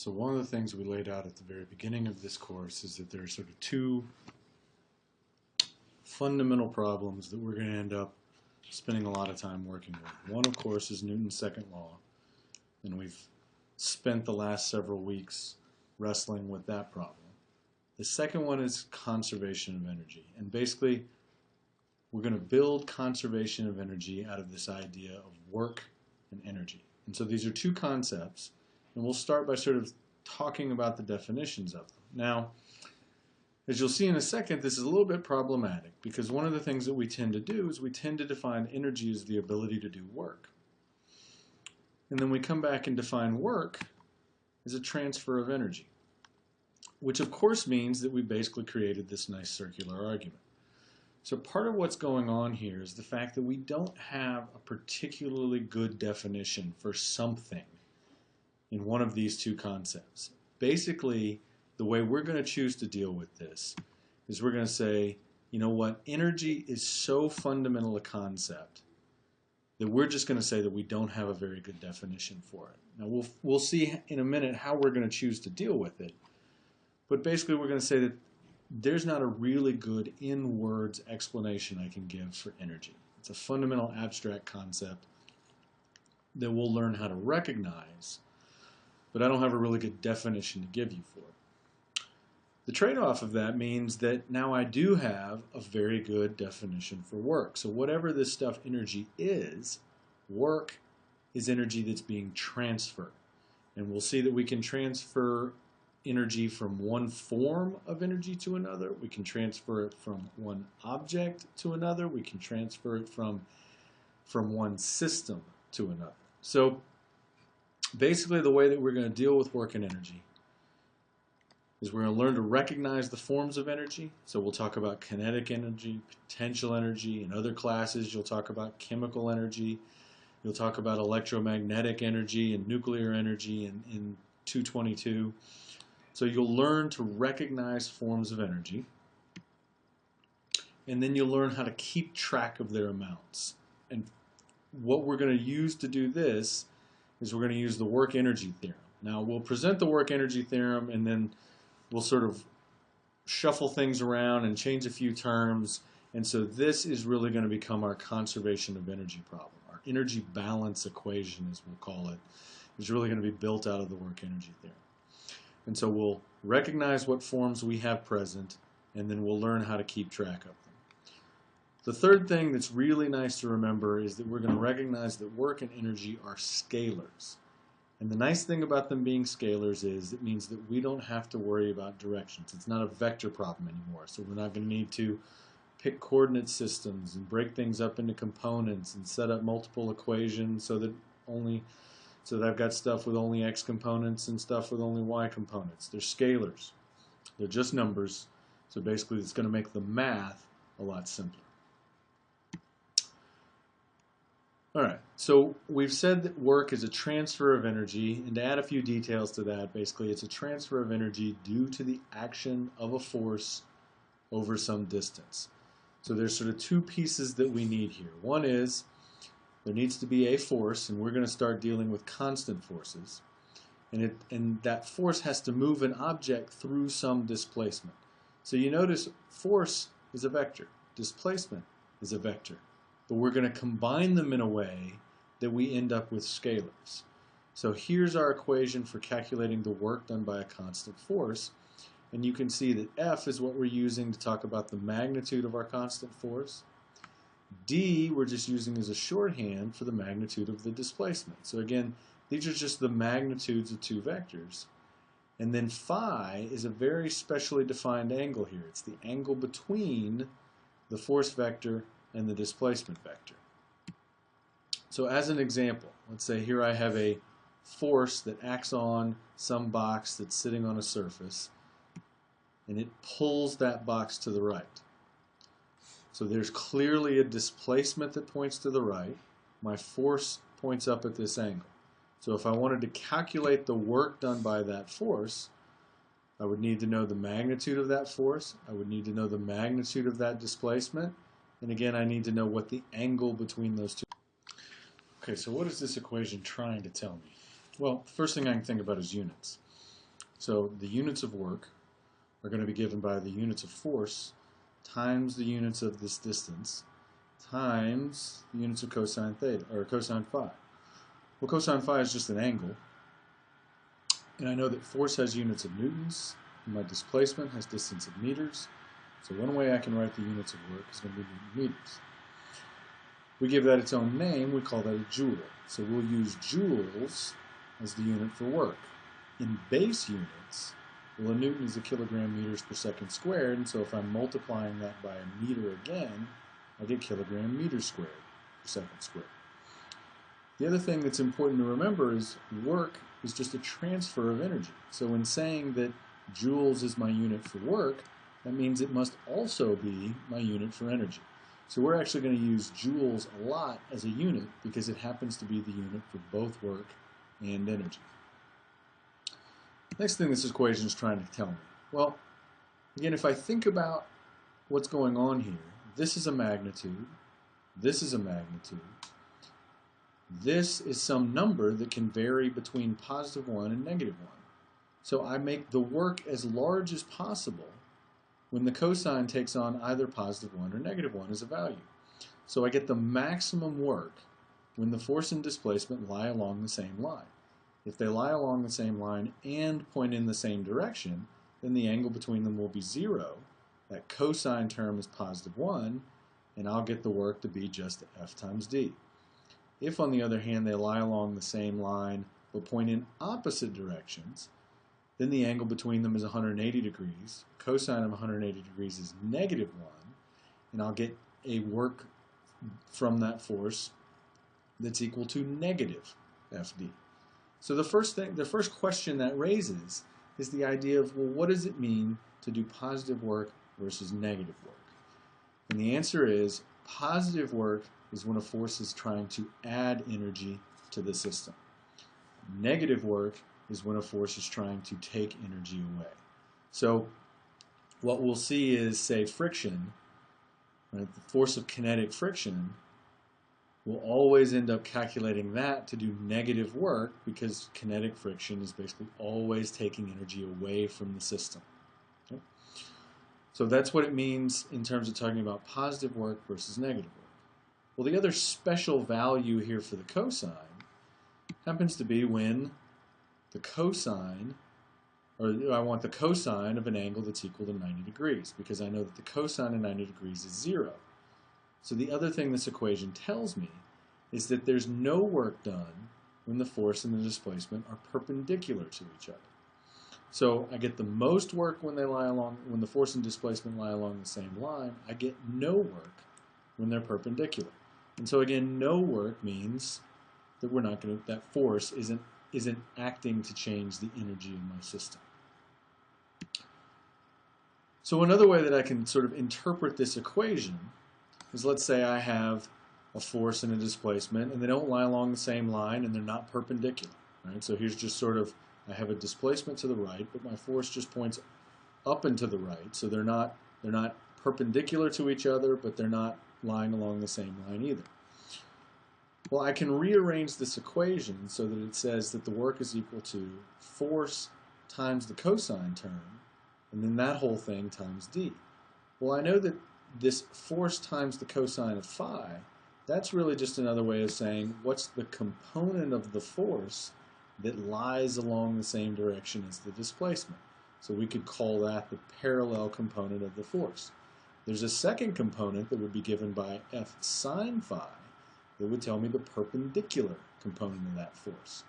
So one of the things we laid out at the very beginning of this course is that there are sort of two fundamental problems that we're going to end up spending a lot of time working with. One, of course, is Newton's second law, and we've spent the last several weeks wrestling with that problem. The second one is conservation of energy, and basically we're going to build conservation of energy out of this idea of work and energy. And so these are two concepts, and we'll start by sort of talking about the definitions of them. Now, as you'll see in a second, this is a little bit problematic because one of the things that we tend to do is we tend to define energy as the ability to do work. And then we come back and define work as a transfer of energy, which of course means that we basically created this nice circular argument. So part of what's going on here is the fact that we don't have a particularly good definition for something in one of these two concepts. Basically, the way we're going to choose to deal with this is we're going to say, you know what, energy is so fundamental a concept that we're just going to say that we don't have a very good definition for it. Now we'll see in a minute how we're going to choose to deal with it, but basically we're going to say that there's not a really good in-words explanation I can give for energy. It's a fundamental abstract concept that we'll learn how to recognize, but I don't have a really good definition to give you for it. The trade-off of that means that now I do have a very good definition for work. So whatever this stuff energy is, work is energy that's being transferred. And we'll see that we can transfer energy from one form of energy to another. We can transfer it from one object to another. We can transfer it from one system to another. So basically the way that we're going to deal with work and energy is we're going to learn to recognize the forms of energy. So we'll talk about kinetic energy, potential energy. In other classes, you'll talk about chemical energy. You'll talk about electromagnetic energy and nuclear energy in 222. So you'll learn to recognize forms of energy, and then you'll learn how to keep track of their amounts. And what we're going to use to do this is we're going to use the work-energy theorem. Now we'll present the work-energy theorem, and then we'll sort of shuffle things around and change a few terms. And so this is really going to become our conservation of energy problem. Our energy balance equation, as we'll call it, is really going to be built out of the work-energy theorem. And so we'll recognize what forms we have present, and then we'll learn how to keep track of them. The third thing that's really nice to remember is that we're going to recognize that work and energy are scalars. And the nice thing about them being scalars is it means that we don't have to worry about directions. It's not a vector problem anymore, so we're not going to need to pick coordinate systems and break things up into components and set up multiple equations so that I've got stuff with only x components and stuff with only y components. They're scalars. They're just numbers. So basically it's going to make the math a lot simpler. Alright, so we've said that work is a transfer of energy, and to add a few details to that, basically it's a transfer of energy due to the action of a force over some distance. So there's sort of two pieces that we need here. One is there needs to be a force, and we're going to start dealing with constant forces. And that force has to move an object through some displacement. So you notice force is a vector, displacement is a vector. But we're going to combine them in a way that we end up with scalars. So here's our equation for calculating the work done by a constant force. And you can see that F is what we're using to talk about the magnitude of our constant force. D we're just using as a shorthand for the magnitude of the displacement. So again, these are just the magnitudes of two vectors. And then phi is a very specially defined angle here. It's the angle between the force vector and the displacement vector. So as an example, let's say here I have a force that acts on some box that's sitting on a surface, and it pulls that box to the right. So there's clearly a displacement that points to the right. My force points up at this angle. So if I wanted to calculate the work done by that force, I would need to know the magnitude of that force. I would need to know the magnitude of that displacement. And again, I need to know what the angle between those two. Okay, so what is this equation trying to tell me? Well, the first thing I can think about is units. So the units of work are going to be given by the units of force times the units of this distance times the units of cosine theta, or cosine phi. Well, cosine phi is just an angle, and I know that force has units of newtons, and my displacement has distance of meters. So one way I can write the units of work is going to be newton meters. We give that its own name, we call that a joule. So we'll use joules as the unit for work. In base units, well, a newton is a kilogram meters per second squared, and so if I'm multiplying that by a meter again, I get kilogram meters squared per second squared. The other thing that's important to remember is work is just a transfer of energy. So in saying that joules is my unit for work, that means it must also be my unit for energy. So we're actually going to use joules a lot as a unit because it happens to be the unit for both work and energy. Next thing this equation is trying to tell me. Well, again, if I think about what's going on here, this is a magnitude, this is a magnitude, this is some number that can vary between positive 1 and negative 1. So I make the work as large as possible when the cosine takes on either positive 1 or negative 1 as a value. So I get the maximum work when the force and displacement lie along the same line. If they lie along the same line and point in the same direction, then the angle between them will be 0. That cosine term is positive 1, and I'll get the work to be just F times d. If, on the other hand, they lie along the same line but point in opposite directions, then the angle between them is 180 degrees. Cosine of 180 degrees is negative 1, and I'll get a work from that force that's equal to negative Fd. So the first question that raises is the idea of, well, what does it mean to do positive work versus negative work? And the answer is positive work is when a force is trying to add energy to the system. Negative work is when a force is trying to take energy away. So what we'll see is, say, friction, right? The force of kinetic friction, we'll always end up calculating that to do negative work because kinetic friction is basically always taking energy away from the system. Okay? So that's what it means in terms of talking about positive work versus negative work. Well, the other special value here for the cosine happens to be when the cosine, or I want the cosine of an angle that's equal to 90 degrees, because I know that the cosine of 90 degrees is 0. So the other thing this equation tells me is that there's no work done when the force and the displacement are perpendicular to each other. So I get the most work when the force and displacement lie along the same line. I get no work when they're perpendicular. And so again, no work means that that force isn't acting to change the energy in my system. So another way that I can sort of interpret this equation is, let's say I have a force and a displacement, and they don't lie along the same line, and they're not perpendicular. Right? So here's just sort of, I have a displacement to the right, but my force just points up and to the right, so they're not perpendicular to each other, but they're not lying along the same line either. Well, I can rearrange this equation so that it says that the work is equal to force times the cosine term, and then that whole thing times d. Well, I know that this force times the cosine of phi, that's really just another way of saying what's the component of the force that lies along the same direction as the displacement. So we could call that the parallel component of the force. There's a second component that would be given by F sine phi that would tell me the perpendicular component of that force.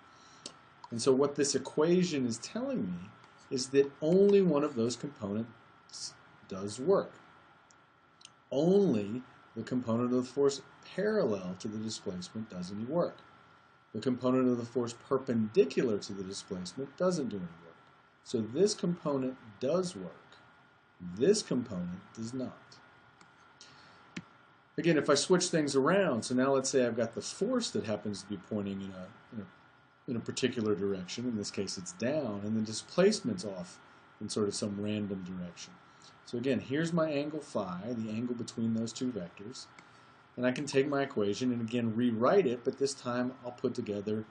And so what this equation is telling me is that only one of those components does work. Only the component of the force parallel to the displacement does any work. The component of the force perpendicular to the displacement doesn't do any work. So this component does work. This component does not. Again, if I switch things around, so now let's say I've got the force that happens to be pointing in a particular direction, in this case it's down, and the displacement's off in sort of some random direction. So again, here's my angle phi, the angle between those two vectors, and I can take my equation and again rewrite it, but this time I'll put together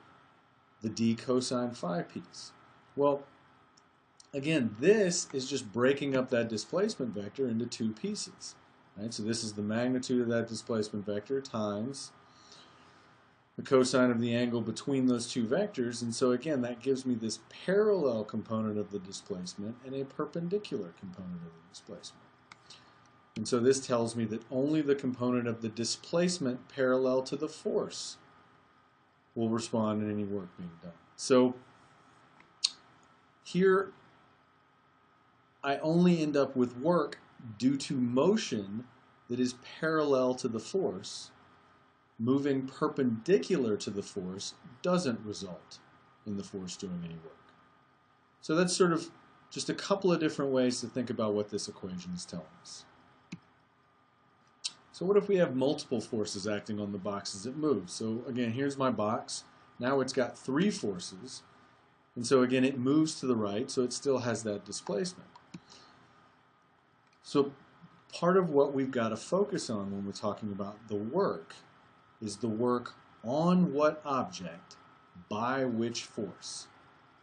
the d cosine phi piece. Well, again, this is just breaking up that displacement vector into two pieces. Right? So this is the magnitude of that displacement vector times the cosine of the angle between those two vectors, and so again that gives me this parallel component of the displacement and a perpendicular component of the displacement. And so this tells me that only the component of the displacement parallel to the force will respond in any work being done. So here I only end up with work due to motion that is parallel to the force. Moving perpendicular to the force doesn't result in the force doing any work. So that's sort of just a couple of different ways to think about what this equation is telling us. So what if we have multiple forces acting on the box as it moves? So again, here's my box. Now it's got three forces. And so again, it moves to the right, so it still has that displacement. So part of what we've got to focus on when we're talking about the work is the work on what object by which force.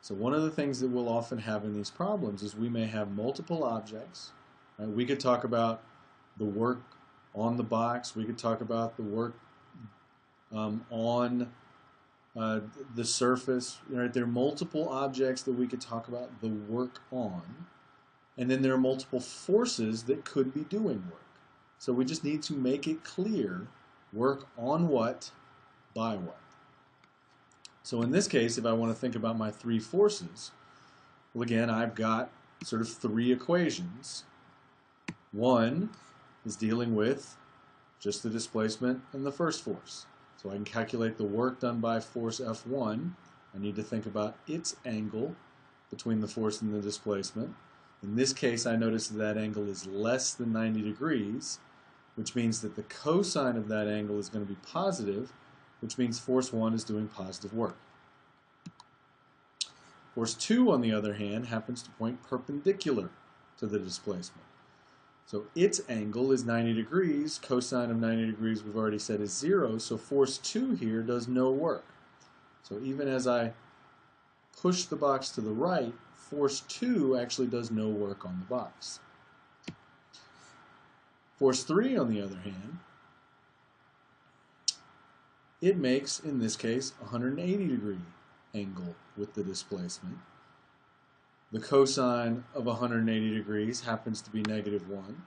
So one of the things that we'll often have in these problems is we may have multiple objects. Right? We could talk about the work on the box. We could talk about the work on the surface. Right? There are multiple objects that we could talk about the work on. And then there are multiple forces that could be doing work. So we just need to make it clear work on what, by what. So in this case, if I want to think about my three forces, well again, I've got sort of three equations. One is dealing with just the displacement and the first force. So I can calculate the work done by force F1. I need to think about its angle between the force and the displacement. In this case, I notice that angle is less than 90 degrees, which means that the cosine of that angle is going to be positive, which means force 1 is doing positive work. Force 2, on the other hand, happens to point perpendicular to the displacement. So its angle is 90 degrees. Cosine of 90 degrees we've already said is 0, so force 2 here does no work. So even as I push the box to the right, force 2 actually does no work on the box. Force 3, on the other hand, it makes, in this case, a 180 degree angle with the displacement. The cosine of 180 degrees happens to be -1,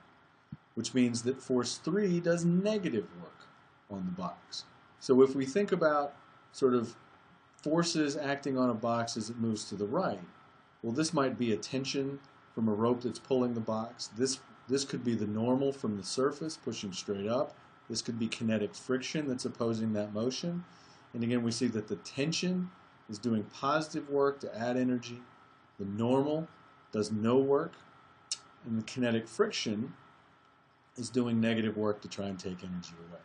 which means that force 3 does negative work on the box. So if we think about sort of forces acting on a box as it moves to the right, well, this might be a tension from a rope that's pulling the box. This could be the normal from the surface pushing straight up. This could be kinetic friction that's opposing that motion. And again, we see that the tension is doing positive work to add energy. The normal does no work. And the kinetic friction is doing negative work to try and take energy away.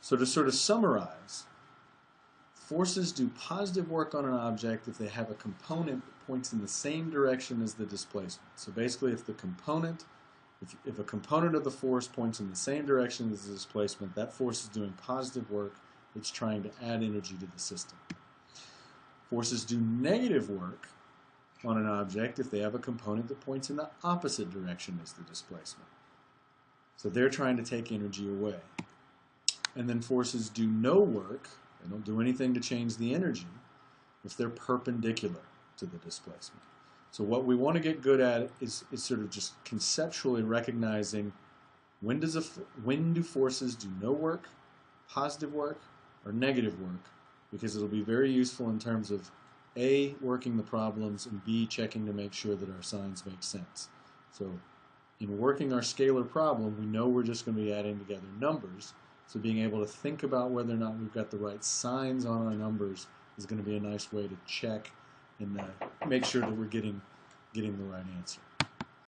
So to sort of summarize, forces do positive work on an object if they have a component that points in the same direction as the displacement. So basically, if a component of the force points in the same direction as the displacement, that force is doing positive work. It's trying to add energy to the system. Forces do negative work on an object if they have a component that points in the opposite direction as the displacement. So they're trying to take energy away. And then forces do no work. They don't do anything to change the energy if they're perpendicular to the displacement. So what we want to get good at is sort of just conceptually recognizing when do forces do no work, positive work, or negative work, because it'll be very useful in terms of A, working the problems, and B, checking to make sure that our signs make sense. So in working our scalar problem, we know we're just going to be adding together numbers. So being able to think about whether or not we've got the right signs on our numbers is going to be a nice way to check and make sure that we're getting the right answer.